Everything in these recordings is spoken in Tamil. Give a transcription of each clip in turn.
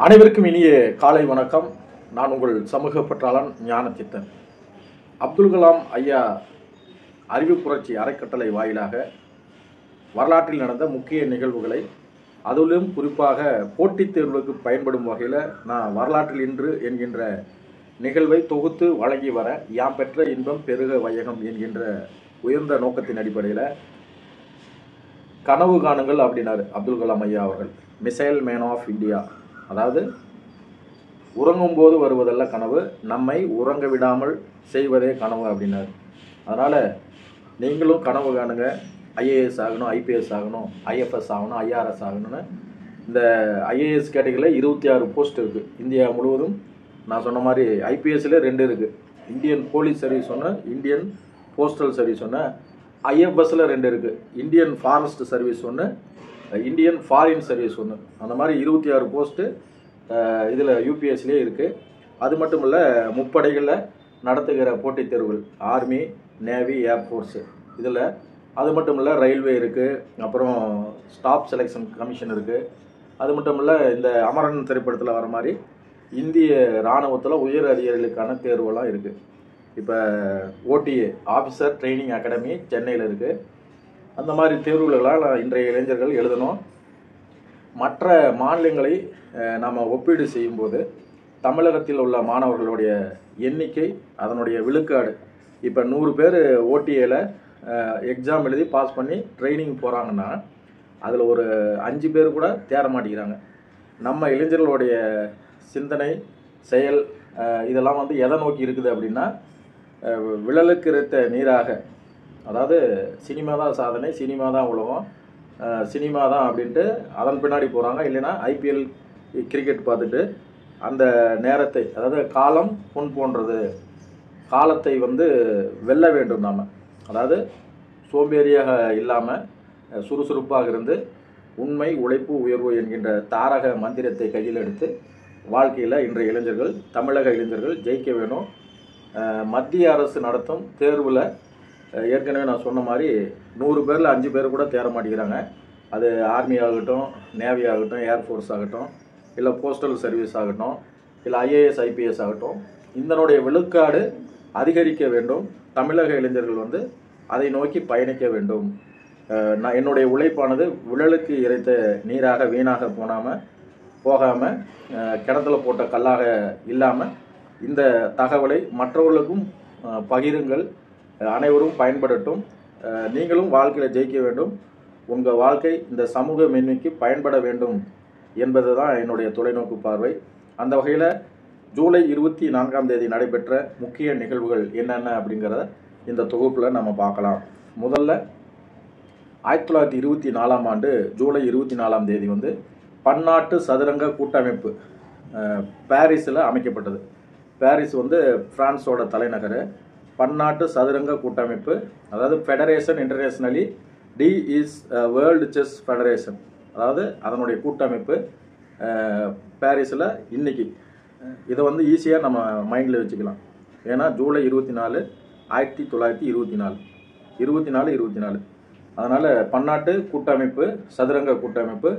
அனைவருக்கும் இனிய காலை வணக்கம். நான் உங்கள் சமூக பற்றாளன் ஞானச்சித்தன். அப்துல் கலாம் ஐயா அறிவு புரட்சி அறக்கட்டளை வாயிலாக வரலாற்றில் நடந்த முக்கிய நிகழ்வுகளை, அதிலும் குறிப்பாக போட்டித் தேர்வுகளுக்கு பயன்படும் வகையில் நான் வரலாற்றில் இன்று என்கின்ற நிகழ்வை தொகுத்து வழங்கி வர யாம் பெற்ற இன்பம் பெருக வையகம் என்கின்ற உயர்ந்த நோக்கத்தின் அடிப்படையில் கனவு காணுங்கள் அப்படின்னாரு அப்துல் கலாம் ஐயா அவர்கள். மிசைல் மேன் ஆஃப் இந்தியா, அதாவது உறங்கும் போது வருவதல்ல கனவு, நம்மை உறங்க விடாமல் செய்வதே கனவு அப்படின்னாரு. அதனால் நீங்களும் கனவு காணுங்க. ஐஏஎஸ் ஆகணும், ஐபிஎஸ் ஆகணும், ஐஎஃப்எஸ் ஆகணும், ஐஆர்எஸ் ஆகணும்னு. இந்த ஐஏஎஸ் கேட்டகரியில் 26 போஸ்ட் இருக்குது இந்தியா முழுவதும். நான் சொன்ன மாதிரி ஐபிஎஸ்ல 2 இருக்குது. இந்தியன் போலீஸ் சர்வீஸ் ஒன்று, இந்தியன் போஸ்டல் சர்வீஸ் ஒன்று. ஐஎஃப்எஸ்ல 2 இருக்குது. இந்தியன் ஃபாரஸ்ட் சர்வீஸ் ஒன்று, இந்தியன் ஃபாரின் சர்வீஸ் ஒன்று. அந்த மாதிரி 26 போஸ்ட்டு இதில் யூபிஎஸ்லேயே இருக்குது. அது மட்டும் இல்லை, முப்படைகளில் நடத்துகிற போட்டித் தேர்வுகள், ஆர்மி, நேவி, ஏர்ஃபோர்ஸு இதில். அது மட்டும் இல்லை, ரயில்வே இருக்குது, அப்புறம் ஸ்டாஃப் செலெக்ஷன் கமிஷன் இருக்குது. அது மட்டும் இல்லை, இந்த அமரன் திரைப்படத்தில் வர மாதிரி இந்திய இராணுவத்தில் உயர் அதிகாரிகளுக்கான தேர்வெல்லாம் இருக்குது. இப்போ ஓடிஏ ஆஃபீஸர் ட்ரைனிங் அகாடமி சென்னையில் இருக்குது. அந்த மாதிரி தேர்வுகளெல்லாம் இன்றைய இளைஞர்கள் எழுதணும். மற்ற மாநிலங்களை நம்ம ஒப்பீடு செய்யும்போது தமிழகத்தில் உள்ள மாணவர்களுடைய எண்ணிக்கை, அதனுடைய விழுக்காடு, இப்போ 100 பேர் ஓடிஏல எக்ஸாம் எழுதி பாஸ் பண்ணி ட்ரைனிங் போகிறாங்கன்னா அதில் ஒரு 5 பேர் கூட தேர மாட்டேங்கிறாங்க. நம்ம இளைஞர்களுடைய சிந்தனை, செயல் இதெல்லாம் வந்து எதை நோக்கி இருக்குது அப்படின்னா, விழலுக்கு இறைத்த நீராக, அதாவது சினிமா தான் சாதனை, சினிமா தான் உலகம், சினிமா தான் அப்படின்ட்டு அதன் பின்னாடி போகிறாங்க. இல்லைன்னா ஐபிஎல் கிரிக்கெட் பார்த்துட்டு அந்த நேரத்தை, அதாவது காலம் பொன் போன்றது, காலத்தை வந்து வெல்ல வேண்டும் நாம். அதாவது சோம்பேறியாக இல்லாமல் சுறுசுறுப்பாக இருந்து உண்மை, உழைப்பு, உயர்வு என்கின்ற தாரக மந்திரத்தை கையில் எடுத்து வாழ்க்கையில் இன்றைய இளைஞர்கள், தமிழக இளைஞர்கள் ஜெயிக்க வேணும். மத்திய அரசு நடத்தும் தேர்வில் ஏற்கனவே நான் சொன்ன மாதிரி 100 பேரில் 5 பேர் கூட தேர மாட்டேங்கிறாங்க. அது ஆர்மி ஆகட்டும், நேவி ஆகட்டும், ஏர்ஃபோர்ஸ் ஆகட்டும், இல்லை போஸ்டல் சர்வீஸ் ஆகட்டும், இல்லை ஐஏஎஸ் ஐபிஎஸ் ஆகட்டும், இதனுடைய விழுக்காடு அதிகரிக்க வேண்டும். தமிழக இளைஞர்கள் வந்து அதை நோக்கி பயணிக்க வேண்டும். நான் என்னுடைய உழைப்பானது விழலுக்கு இறைத்த நீராக வீணாக போகாமல் கிணத்துல போட்ட கல்லாக இல்லாமல் இந்த தகவலை மற்றவர்களுக்கும் பகிருங்கள். அனைவரும் பயன்படட்டும். நீங்களும் வாழ்க்கையில் ஜெயிக்க வேண்டும். உங்கள் வாழ்க்கை இந்த சமூக மேன்மைக்கு பயன்பட வேண்டும் என்பது தான் என்னுடைய தொலைநோக்கு பார்வை. அந்த வகையில் ஜூலை 24ஆம் தேதி நடைபெற்ற முக்கிய நிகழ்வுகள் என்னென்ன அப்படிங்கிறத இந்த தொகுப்பில் நம்ம பார்க்கலாம். முதல்ல 1924ஆம் ஆண்டு ஜூலை 24ஆம் தேதி வந்து பன்னாட்டு சதுரங்க கூட்டமைப்பு பாரிஸில் அமைக்கப்பட்டது. பாரிஸ் வந்து பிரான்ஸோட தலைநகர். பன்னாட்டு சதுரங்க கூட்டமைப்பு, அதாவது ஃபெடரேஷன் இன்டர்நேஷ்னலி டி இஸ் வேர்ல்டு செஸ் ஃபெடரேஷன், அதாவது அதனுடைய கூட்டமைப்பு பாரிஸில் இன்னைக்கு. இதை வந்து ஈஸியாக நம்ம மைண்டில் வச்சுக்கலாம். ஏன்னா ஜூலை 24, 1924 அதனால் பன்னாட்டு கூட்டமைப்பு, சதுரங்க கூட்டமைப்பு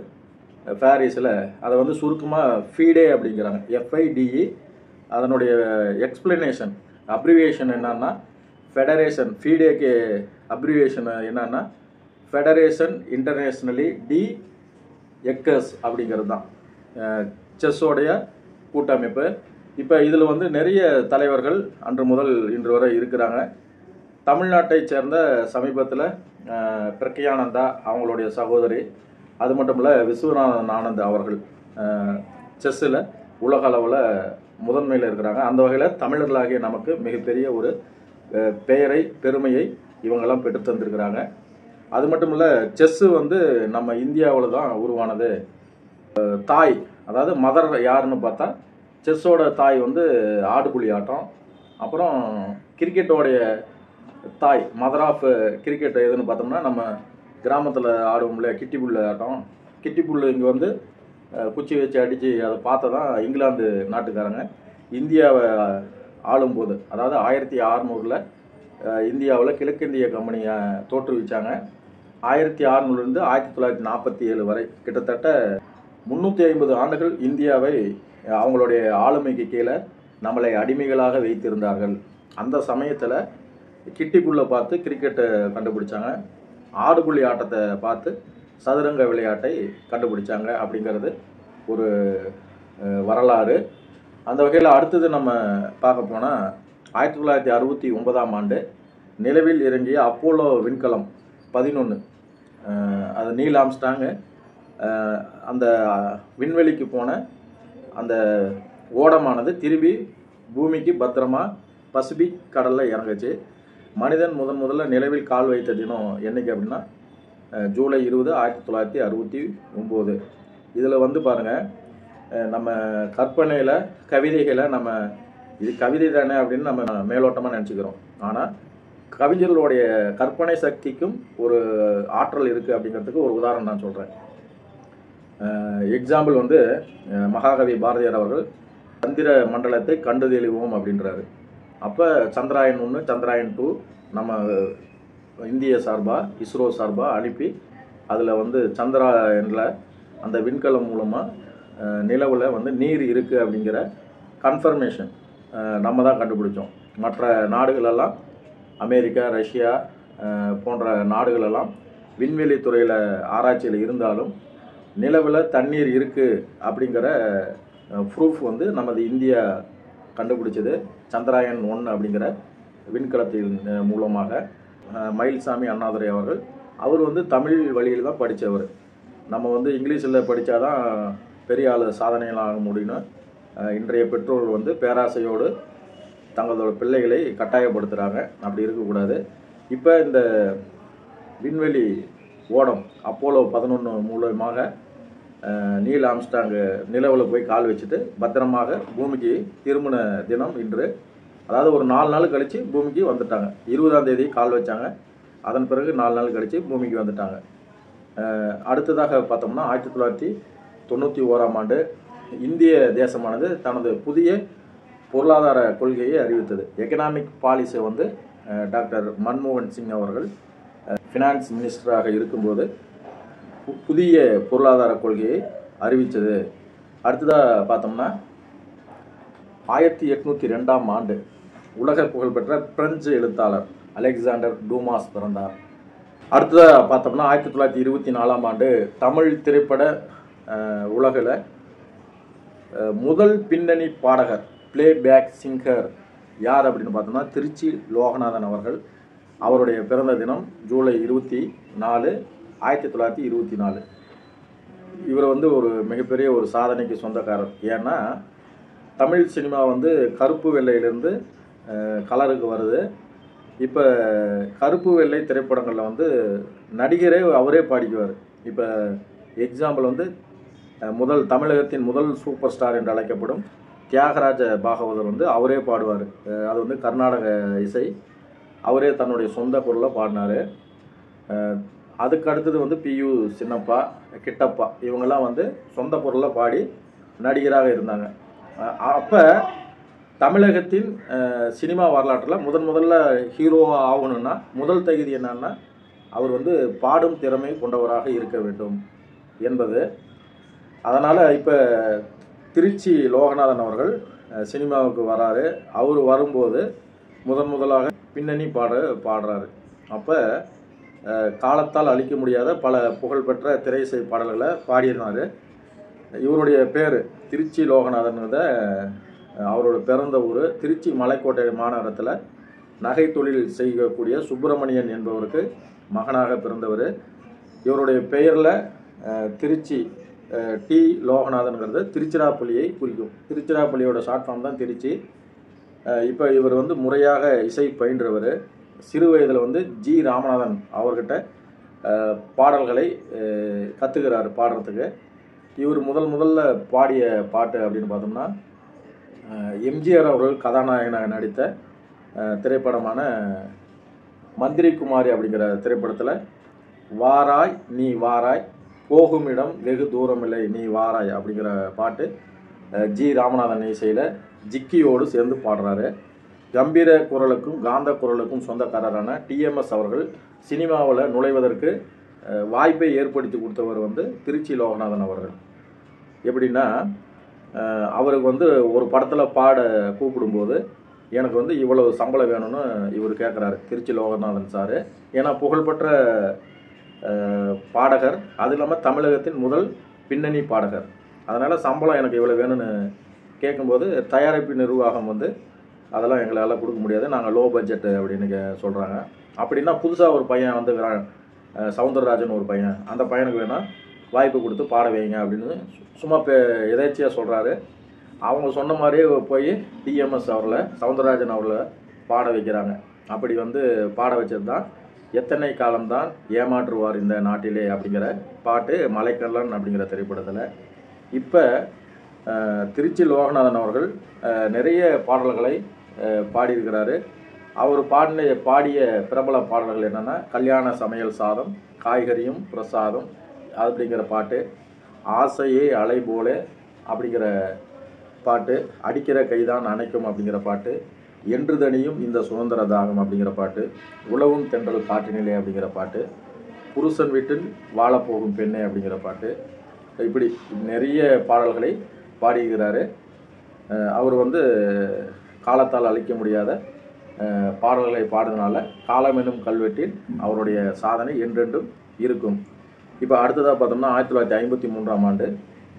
பாரிஸில். அதை வந்து சுருக்கமாக ஃபீடே அப்படிங்கிறாங்க, FIDE. அதனுடைய எக்ஸ்பிளனேஷன், அப்ரிவியேஷன் என்னன்னா ஃபெடரேஷன். ஃபீடேக்கு அப்ரிவியேஷன் என்னன்னா ஃபெடரேஷன் இன்டர்நேஷ்னலி டி எக்கஸ் அப்படிங்கிறது தான் செஸ்ஸோடைய கூட்டமைப்பு. இப்போ இதில் வந்து நிறைய தலைவர்கள் அன்று முதல் இன்று வரை இருக்கிறாங்க. தமிழ்நாட்டை சேர்ந்த சமீபத்தில் பிரக்யானந்தா அவங்களுடைய சகோதரி, அது மட்டும் இல்லை விஸ்வநாதன் ஆனந்த் அவர்கள் செஸ்ஸில் உலக அளவில் முதன்மையில் இருக்கிறாங்க. அந்த வகையில் தமிழர்களாகிய நமக்கு மிகப்பெரிய ஒரு பெயரை, பெருமையை இவங்கெல்லாம் பெற்று தந்திருக்கிறாங்க. அது மட்டும் இல்லை, செஸ்ஸு வந்து நம்ம இந்தியாவில் தான் உருவானது. தாய், அதாவது மதர் யாருன்னு பார்த்தா, செஸ்ஸோட தாய் வந்து ஆடுபுலி ஆட்டம். அப்புறம் கிரிக்கெட்டோடைய தாய், மதர் ஆஃப் கிரிக்கெட் எதுன்னு பார்த்தோம்னா, நம்ம கிராமத்தில் ஆடுவோம்ல கிட்டிப்புல் ஆட்டம். கிட்டிப்புல் இங்கே வந்து குச்சி வச்சு அடித்து அதை பார்த்து தான் இங்கிலாந்து நாட்டுக்காரங்க இந்தியாவை ஆளும்போது, அதாவது 1600 இந்தியாவில் கிழக்கிந்திய கம்பெனியை தோற்றுவிச்சாங்க. 1600 1947 வரை கிட்டத்தட்ட 350 ஆண்டுகள் இந்தியாவை அவங்களுடைய ஆளுமைக்கு கீழே நம்மளை அடிமைகளாக வைத்திருந்தார்கள். அந்த சமயத்தில் கிட்டிப்புல்லை பார்த்து கிரிக்கெட்டை கண்டுபிடிச்சாங்க, ஆடுபுள்ளி ஆட்டத்தை பார்த்து சதுரங்க விளையாட்டை கண்டுபிடிச்சாங்க அப்படிங்கிறது ஒரு வரலாறு. அந்த வகையில் அடுத்தது நம்ம பார்க்க போனால் 1969ஆம் ஆண்டு நிலவில் இறங்கிய அப்போலோ விண்கலம் 11, அது நீல் ஆம்ஸ்ட்ராங் அந்த விண்வெளிக்கு போன அந்த ஓடமானது திரும்பி பூமிக்கு பத்திரமா பசிபிக் கடலில் இறங்குச்சு. மனிதன் முதல்ல நிலவில் கால் வைத்த தினம் என்னைக்கு அப்படின்னா ஜூலை 20, 1969. இதில் வந்து பாருங்கள், நம்ம கற்பனையில் கவிதைகளை நம்ம இது கவிதை தானே அப்படின்னு நம்ம மேலோட்டமாக நினச்சிக்கிறோம். ஆனால் கவிஞர்களுடைய கற்பனை சக்திக்கும் ஒரு ஆற்றல் இருக்குது அப்படிங்கிறதுக்கு ஒரு உதாரணம் நான் சொல்கிறேன். எக்ஸாம்பிள் வந்து மகாகவி பாரதியார் அவர்கள் சந்திர மண்டலத்தை கண்டு தெளிவோம் அப்படின்றாரு. அப்போ சந்திராயன் 1, சந்திராயன் 2 நம்ம இந்திய சார்பாக இஸ்ரோ சார்பாக அனுப்பி அதில் வந்து சந்திராயனில் அந்த விண்கலம் மூலமாக நிலவில் வந்து நீர் இருக்குது அப்படிங்கிற கன்ஃபர்மேஷன் நம்ம தான் கண்டுபிடிச்சோம். மற்ற நாடுகளெல்லாம் அமெரிக்கா, ரஷ்யா போன்ற நாடுகளெல்லாம் விண்வெளி துறையில் ஆராய்ச்சியில் இருந்தாலும் நிலவில் தண்ணீர் இருக்குது அப்படிங்கிற ப்ரூஃப் வந்து நமது இந்தியா கண்டுபிடிச்சது சந்திராயன் 1 அப்படிங்கிற விண்கலத்தின் மூலமாக. மயில்சாமி அண்ணாதுரை அவர் வந்து தமிழ் வழியில் தான் படித்தவர். நம்ம வந்து இங்கிலீஷில் படித்தாதான் பெரிய ஆள் சாதனைகள் ஆக முடியும்னு இன்றைய பெற்றோர்கள் வந்து பேராசையோடு தங்களோட பிள்ளைகளை கட்டாயப்படுத்துகிறாங்க. அப்படி இருக்கக்கூடாது. இப்போ இந்த விண்வெளி ஓடம் அப்போலோ 11 மூலமாக நீல் ஆம்ஸ்ட்ராங் நிலவில் போய் கால் வச்சுட்டு பத்திரமாக பூமிக்கு திரும்பின தினம் இன்று. அதாவது ஒரு 4 நாள் கழித்து பூமிக்கு வந்துட்டாங்க. 20ஆம் தேதி கால் வச்சாங்க, அதன் பிறகு 4 நாள் கழித்து பூமிக்கு வந்துட்டாங்க. அடுத்ததாக பார்த்தோம்னா 1991ஆம் ஆண்டு இந்திய தேசமானது தனது புதிய பொருளாதார கொள்கையை அறிவித்தது. எக்கனாமிக் பாலிசியை வந்து டாக்டர் மன்மோகன் சிங் அவர்கள் ஃபினான்ஸ் மினிஸ்டராக இருக்கும்போது புதிய பொருளாதார கொள்கையை அறிவித்தது. அடுத்ததாக பார்த்தோம்னா 1802ஆம் ஆண்டு உலக புகழ்பெற்ற பிரெஞ்சு எழுத்தாளர் அலெக்சாண்டர் டூமாஸ் பிறந்தார். அடுத்ததாக பார்த்தோம்னா 1924ஆம் ஆண்டு தமிழ் திரைப்பட உலகில் முதல் பின்னணி பாடகர் பிளேபேக் சிங்கர் யார் அப்படின்னு பார்த்தோம்னா திருச்சி லோகநாதன் அவர்கள். அவருடைய பிறந்த தினம் ஜூலை 24, 1924. இவர் வந்து ஒரு மிகப்பெரிய ஒரு சாதனைக்கு சொந்தக்காரர். ஏன்னா தமிழ் சினிமா வந்து கருப்பு வெள்ளையிலேருந்து கலருக்கு வருது. இப்போ கருப்பு வெள்ளை திரைப்படங்களில் வந்து நடிகரே அவரே பாடிக்குவார். இப்போ எக்ஸாம்பிள் வந்து தமிழகத்தின் முதல் சூப்பர் ஸ்டார் என்று அழைக்கப்படும் தியாகராஜ பாகவதர் வந்து அவரே பாடுவார். அது வந்து கர்நாடக இசை, அவரே தன்னுடைய சொந்த குரலில் பாடினார். அதுக்கு அடுத்தது வந்து பியு சின்னப்பா, கிட்டப்பா இவங்கெல்லாம் வந்து சொந்த குரலில் பாடி நடிகராக இருந்தாங்க. அப்போ தமிழகத்தின் சினிமா வரலாற்றில் முதல்ல ஹீரோவாக ஆகணுன்னா முதல் தகுதி என்னன்னா அவர் வந்து பாடும் திறமை கொண்டவராக இருக்க வேண்டும் என்பது. அதனால் இப்போ திருச்சி லோகநாதன் அவர்கள் சினிமாவுக்கு வராரு. அவர் வரும்போது முதலாக பின்னணி பாடுறாரு. அப்போ காலத்தால் அழிக்க முடியாத பல புகழ்பெற்ற திரையிசை பாடல்களை பாடியிருந்தார். இவருடைய பேர் திருச்சி லோகநாதன். அவரோட பிறந்த ஊர் திருச்சி மலைக்கோட்டை மாநகரத்தில் நகை தொழில் செய்யக்கூடிய சுப்பிரமணியன் என்பவருக்கு மகனாக பிறந்தவர். இவருடைய பெயரில் திருச்சி டி லோகநாதன்கிறது திருச்சிராப்பள்ளியை குறிக்கும். திருச்சிராப்பள்ளியோட ஷார்ட் ஃபார்ம் தான் திருச்சி. இப்போ இவர் வந்து முறையாக இசை பயின்றவர். சிறு வயதில் வந்து ஜி ராமநாதன் அவர்கிட்ட பாடல்களை கற்றுக்கிறார் பாடுறதுக்கு. இவர் முதல்ல பாடிய பாட்டு அப்படின்னு பார்த்தோம்னா எம்ஜிஆர் அவர்கள் கதாநாயகனாக நடித்த திரைப்படமான மந்திரி குமாரி அப்படிங்கிற திரைப்படத்தில் வாராய் நீ வாராய் போகும் இடம் வெகு தூரமில்லை நீ வாராய் அப்படிங்கிற பாட்டு ஜி ராமநாதன் இசையில் ஜிக்கியோடு சேர்ந்து பாடுறாரு. கம்பீர குரலுக்கும் காந்த குரலுக்கும் சொந்தக்காரரான டிஎம்எஸ் அவர்கள் சினிமாவில் நுழைவதற்கு வாய்ப்பை ஏற்படுத்தி கொடுத்தவர் வந்து திருச்சி லோகநாதன் அவர்கள். எப்படின்னா அவருக்கு வந்து ஒரு படத்தில் பாட கூப்பிடும்போது எனக்கு வந்து இவ்வளவு சம்பளம் வேணும்னு இவர் கேட்குறாரு, திருச்சி லோகநாதன் சார். ஏன்னா புகழ்பெற்ற பாடகர், அது இல்லாமல் தமிழகத்தின் முதல் பின்னணி பாடகர். அதனால் சம்பளம் எனக்கு இவ்வளோ வேணும்னு கேட்கும்போது தயாரிப்பு நிர்வாகம் வந்து அதெல்லாம் எங்களால் கொடுக்க முடியாது, நாங்கள் லோ பட்ஜெட்டு அப்படின்னு சொல்கிறாங்க. அப்படின்னா புதுசாக ஒரு பையன் வந்துக்கிறான், சவுந்தரராஜன் ஒரு பையன், அந்த பையனுக்கு வேணால் வாய்ப்பு கொடுத்து பாட வைங்க அப்படின்னு சும்மா எதேச்சியாக சொல்கிறாரு. அவங்க சொன்ன மாதிரியே போய் டிஎம்எஸ் அவர்களை, சவுந்தரராஜன் அவர்களை பாட வைக்கிறாங்க. அப்படி வந்து பாட வச்சது தான் எத்தனை காலம்தான் ஏமாற்றுவார் இந்த நாட்டிலே அப்படிங்கிற பாட்டு மலைக்கல்லன் அப்படிங்கிற திரைப்படத்தில். இப்போ திருச்சி லோகநாதன் அவர்கள் நிறைய பாடல்களை பாடியிருக்கிறாரு. அவர் பாடிய பிரபல பாடல்கள் என்னென்னா கல்யாண சமையல் சாதம், காய்கறியும் பிரசாதம் அப்படிங்கிற பாட்டு, ஆசையே அலை போல அப்படிங்கிற பாட்டு, அடிக்கிற கைதான் அணைக்கும் அப்படிங்கிற பாட்டு, என்று தனியும் இந்த சுதந்திர தாகம் அப்படிங்கிற பாட்டு, உழவும் தென்றல் காற்றினிலே அப்படிங்கிற பாட்டு, புருஷன் வீட்டில் வாழப்போகும் பெண்ணே அப்படிங்கிற பாட்டு, இப்படி நிறைய பாடல்களை பாடியிருக்கிறாரு. அவர் வந்து காலத்தால் அழிக்க முடியாத பாடல்களை பாடுறதுனால காலம் என்னும் கல்வெட்டில் அவருடைய சாதனை என்றென்றும் இருக்கும். இப்போ அடுத்ததாக பார்த்தோம்னா 1953ஆம் ஆண்டு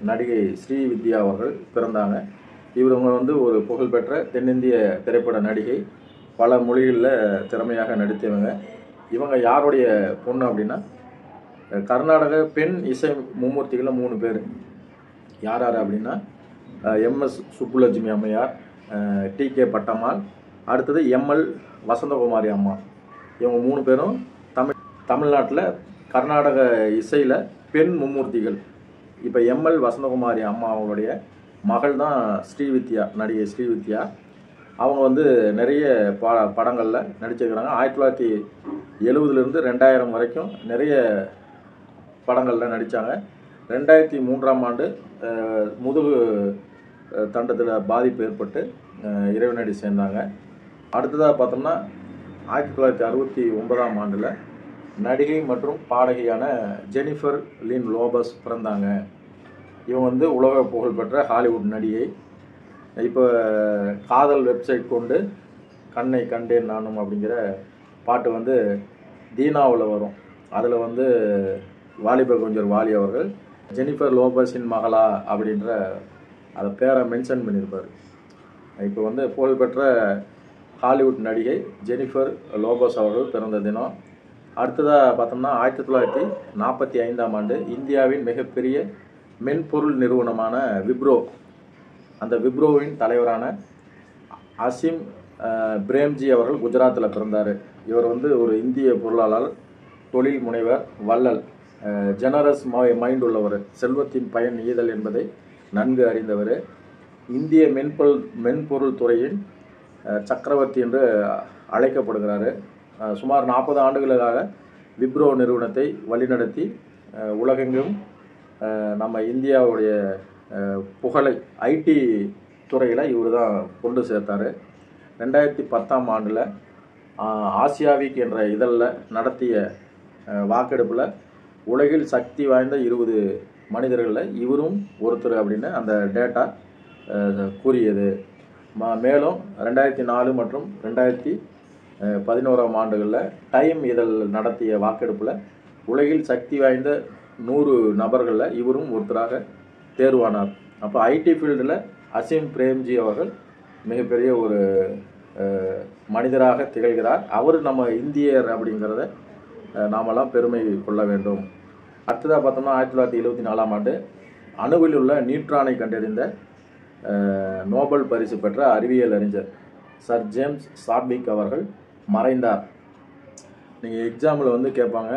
நடிகை ஸ்ரீவித்யா அவர்கள் பிறந்தாங்க. இவங்க வந்து ஒரு புகழ்பெற்ற தென்னிந்திய திரைப்பட நடிகை, பல மொழிகளில் திறமையாக நடித்தவங்க. இவங்க யாருடைய பொண்ணு அப்படின்னா கர்நாடக பெண் இசை மும்மூர்த்திகளில் 3 பேர். யார் யார் அப்படின்னா எம்எஸ் சுப்புலட்சுமி அம்மையார், டிகே பட்டம்மாள், அடுத்தது எம்எல் வசந்தகுமாரி அம்மா. இவங்க 3 பேரும் தமிழ்நாட்டில் கர்நாடக இசையில் பெண் மும்மூர்த்திகள். இப்போ எம்எல் வசந்தகுமாரி அம்மா அவங்களுடைய மகள் தான் ஸ்ரீவித்யா, நடிகை ஸ்ரீவித்யா. அவங்க வந்து நிறைய படங்களில் நடிச்சிருக்கிறாங்க. 1970லேருந்து 2000 வரைக்கும் நிறைய படங்களில் நடித்தாங்க. 2003ஆம் ஆண்டு முதுகு தண்டத்தில் பாதிப்பு ஏற்பட்டு இறைவனடி சேர்ந்தாங்க. அடுத்ததாக பார்த்தோம்னா 1969ஆம் ஆண்டில் நடிகை மற்றும் பாடகியான ஜெனிஃபர் லின் லோபஸ் பிறந்தாங்க. இவங்க வந்து உலக புகழ்பெற்ற ஹாலிவுட் நடிகை. இப்போ காதல் வெப்சைட் கொண்டு கண்ணை கண்டேன் நானும் அப்படிங்கிற பாட்டு வந்து தீனாவில் வரும். அதில் வந்து வாலிப கொஞ்சர் வாலி அவர்கள் ஜெனிஃபர் லோபஸின் மகளா அப்படின்ற அதை பேரை மென்ஷன் பண்ணியிருப்பார். இப்போ வந்து புகழ்பெற்ற ஹாலிவுட் நடிகை ஜெனிஃபர் லோபஸ் அவர்கள் பிறந்த தினம். அடுத்ததாக பார்த்தோம்னா 1945ஆம் ஆண்டு இந்தியாவின் மிகப்பெரிய மென்பொருள் நிறுவனமான விப்ரோ, அந்த விப்ரோவின் தலைவரான அசீம் பிரேம்ஜி அவர்கள் குஜராத்தில் பிறந்தார். இவர் வந்து ஒரு இந்திய பொருளாளர், தொழில் முனைவர், வள்ளல், ஜெனரஸ் மைண்ட் உள்ளவர், செல்வத்தின் பயன் ஈதல் என்பதை நன்கு அறிந்தவர். இந்திய மென்பொருள் துறையின் சக்கரவர்த்தி என்று அழைக்கப்படுகிறார். சுமார் 40 ஆண்டுகளாக விப்ரோ நிறுவனத்தை வழிநடத்தி உலகெங்கும் நம்ம இந்தியாவுடைய புகழை ஐடி துறையில் இவர் தான் கொண்டு சேர்த்தார். 2010ஆம் ஆண்டில் ஆசியாவிக் என்ற இதழில் நடத்திய வாக்கெடுப்பில் உலகில் சக்தி வாய்ந்த 20 மனிதர்களில் இவரும் ஒருத்தர் அப்படின்னு அந்த டேட்டா கூறியது. மேலும் 2004 மற்றும் 2011ஆம் ஆண்டுகளில் டைம் இதழ் நடத்திய வாக்கெடுப்பில் உலகில் சக்தி வாய்ந்த 100 நபர்களில் இவரும் ஒருத்தராக தேர்வானார். அப்போ ஐடி ஃபீல்டில் அசீம் பிரேம்ஜி அவர்கள் மிகப்பெரிய ஒரு மனிதராக திகழ்கிறார். அவர் நம்ம இந்தியர் அப்படிங்கிறத நாமெல்லாம் பெருமை கொள்ள வேண்டும். அடுத்ததாக பார்த்தோம்னா 1974ஆம் ஆண்டு அணுவில் உள்ள நியூட்ரானை கண்டறிந்த நோபல் பரிசு பெற்ற அறிவியல் அறிஞர் சர் ஜேம்ஸ் சாட்விக் அவர்கள் மறைந்தார். நீங்கள் எக்ஸாம்பிள் வந்து கேட்பாங்க,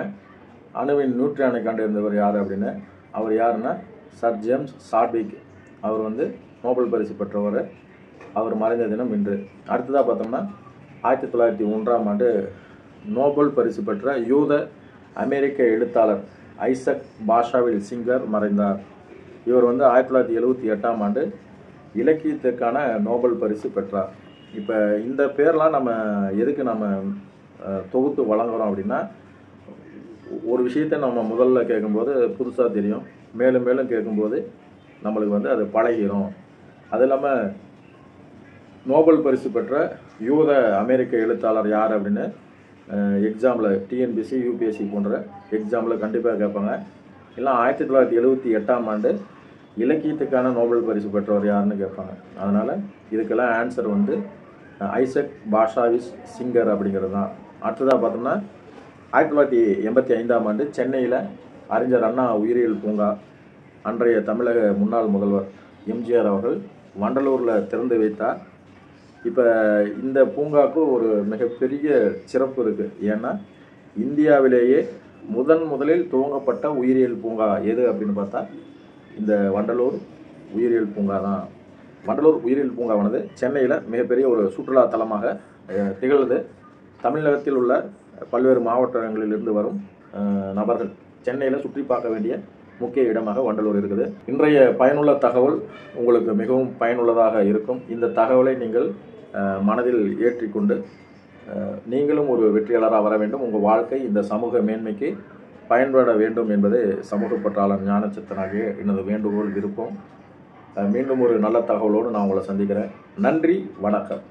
அணுவின் நியூட்ரானை கண்டறிந்தவர் யார் அப்படின்னு. அவர் யாருன்னா சர் ஜேம்ஸ் சாட்விக். அவர் வந்து நோபல் பரிசு பெற்றவர். அவர் மறைந்த தினம் இன்று. அடுத்ததாக பார்த்தோம்னா 1901ஆம் ஆண்டு நோபல் பரிசு பெற்ற யூத அமெரிக்க எழுத்தாளர் ஐசக் பாஷாவில் சிங்கர் மறைந்தார். இவர் வந்து 1978ஆம் ஆண்டு இலக்கியத்திற்கான நோபல் பரிசு பெற்றார். இப்போ இந்த பேர்லாம் நம்ம எதுக்கு நம்ம தொகுத்து வழங்குகிறோம் அப்படின்னா, ஒரு விஷயத்தை நம்ம முதல்ல கேட்கும்போது புதுசாக தெரியும், மேலும் மேலும் கேட்கும்போது நம்மளுக்கு வந்து அது பழகிரும். அது இல்லாமல் நோபல் பரிசு பெற்ற யூத அமெரிக்க எழுத்தாளர் யார் அப்படின்னு எக்ஸாமில் டிஎன்பிசி யூபிஎஸ்சி போன்ற எக்ஸாமில் கண்டிப்பாக கேட்பாங்க. இல்லை 1978ஆம் ஆண்டு இலக்கியத்துக்கான நோபல் பரிசு பெற்றவர் யாருன்னு கேட்பாங்க. அதனால் இதுக்கெல்லாம் ஆன்சர் வந்து ஐசக் பாஷாவிஸ் சிங்கர் அப்படிங்கிறது தான். அடுத்ததாக பார்த்தோம்னா 1985ஆம் ஆண்டு சென்னையில் அறிஞர் அண்ணா உயிரியல் பூங்கா அன்றைய தமிழக முன்னாள் முதல்வர் எம்ஜிஆர் அவர்கள் வண்டலூரில் திறந்து வைத்தார். இப்போ இந்த பூங்காவுக்கு ஒரு மிகப்பெரிய சிறப்பு இருக்குது. ஏன்னா இந்தியாவிலேயே முதலில் துவங்கப்பட்ட உயிரியல் பூங்கா எது அப்படின்னு பார்த்தா இந்த வண்டலூர் உயிரியல் பூங்கா தான். வண்டலூர் உயிரியல் பூங்காவானது சென்னையில் மிகப்பெரிய ஒரு சுற்றுலா தலமாக திகழ்து. தமிழகத்தில் உள்ள பல்வேறு மாவட்டங்களிலிருந்து வரும் நபர்கள் சென்னையில் சுற்றி பார்க்க வேண்டிய முக்கிய இடமாக வண்டலூர் இருக்குது. இன்றைய பயனுள்ள தகவல் உங்களுக்கு மிகவும் பயனுள்ளதாக இருக்கும். இந்த தகவலை நீங்கள் மனதில் ஏற்றிக்கொண்டு நீங்களும் ஒரு வெற்றியாளராக வர வேண்டும். உங்கள் வாழ்க்கை இந்த சமூக மேன்மைக்கு பயன்பட வேண்டும் என்பது சமூக பற்றாளர் ஞானச்சித்தனாகிய எனது வேண்டுகோள், விருப்பம். மீண்டும் ஒரு நல்ல தகவலோடு நான் உங்களை சந்திக்கிறேன். நன்றி, வணக்கம்.